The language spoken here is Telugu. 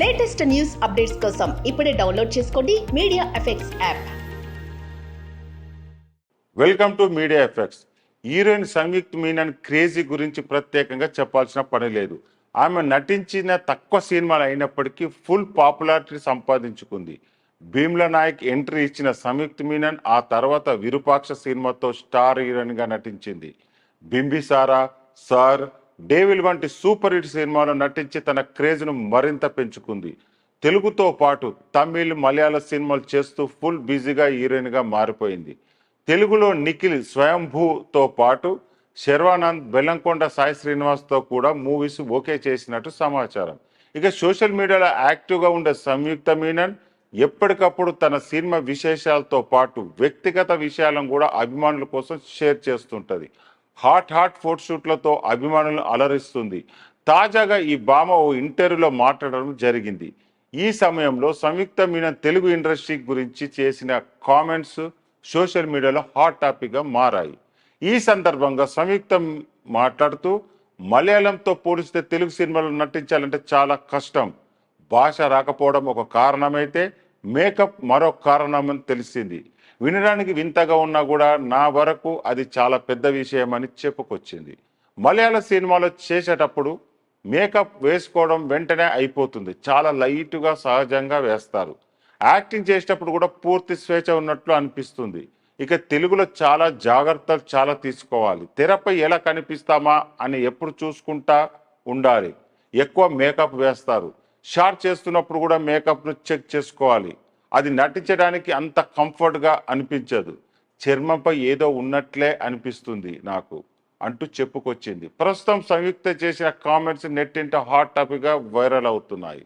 లేటెస్ట్ న్యూస్ అప్డేట్స్ కోసం ఇప్పుడే డౌన్లోడ్ చేసుకోండి media effects app. Welcome to media effects. Heroine Samyuktha Menon crazy గురించి ప్రత్యేకంగా చెప్పాల్సిన పని లేదు. ఆమె నటించిన తక్కువ సినిమాలు అయినప్పటికీ ఫుల్ పాపులారిటీ సంపాదించుకుంది. భీమ్లా నాయక్ ఎంట్రీ ఇచ్చిన సంయుక్త మీనన్ ఆ తర్వాత విరూపాక్ష సినిమాతో స్టార్ హీరోయిన్గా నటించింది. బింబిసారా, సార్, డేవిల్ వంటి సూపర్ హిట్ సినిమాలో నటించి తన క్రేజ్ను మరింత పెంచుకుంది. తెలుగుతో పాటు తమిళ్, మలయాళ సినిమాలు చేస్తూ ఫుల్ బిజీగా హీరోయిన్గా మారిపోయింది. తెలుగులో నిఖిల్, స్వయంభూతో పాటు శర్వానంద్, బెల్లంకొండ సాయి శ్రీనివాస్తో కూడా మూవీస్ ఓకే చేసినట్టు సమాచారం. ఇక సోషల్ మీడియాలో యాక్టివ్గా ఉండే సంయుక్త మీనన్ ఎప్పటికప్పుడు తన సినిమా విశేషాలతో పాటు వ్యక్తిగత విషయాలను కూడా అభిమానుల కోసం షేర్ చేస్తుంటుంది. హాట్ ఫోటోషూట్లతో అభిమానులను అలరిస్తుంది. తాజాగా ఈ భామ ఓ ఇంటర్వ్యూలో మాట్లాడడం జరిగింది. ఈ సమయంలో సంయుక్త మీనన్ తెలుగు ఇండస్ట్రీ గురించి చేసిన కామెంట్స్ సోషల్ మీడియాలో హాట్ టాపిక్గా మారాయి. ఈ సందర్భంగా సంయుక్త మాట్లాడుతూ, మలయాళంతో పోలిస్తే తెలుగు సినిమాలో నటించాలంటే చాలా కష్టం. భాష రాకపోవడం ఒక కారణమైతే మేకప్ మరో కారణమని తెలిసింది. వినడానికి వింతగా ఉన్నా కూడా నా వరకు అది చాలా పెద్ద విషయం అని చెప్పుకొచ్చింది. మలయాళ సినిమాలో చేసేటప్పుడు మేకప్ వేసుకోవడం వెంటనే అయిపోతుంది. చాలా లైట్గా సహజంగా వేస్తారు. యాక్టింగ్ చేసేటప్పుడు కూడా పూర్తి స్వేచ్ఛ ఉన్నట్లు అనిపిస్తుంది. ఇక తెలుగులో చాలా జాగ్రత్తలు చాలా తీసుకోవాలి. తెరపై ఎలా కనిపిస్తామా అని ఎప్పుడు చూసుకుంటా ఉండాలి. ఎక్కువ మేకప్ వేస్తారు. షార్ట్ చేస్తున్నప్పుడు కూడా మేకప్ను చెక్ చేసుకోవాలి. అది నటించడానికి అంత కంఫర్ట్గా అనిపించదు. చర్మంపై ఏదో ఉన్నట్లే అనిపిస్తుంది నాకు అంటూ చెప్పుకొచ్చింది. ప్రస్తుతం సంయుక్త చేసిన కామెంట్స్ నెట్టింట హాట్ టాపిక్గా వైరల్ అవుతున్నాయి.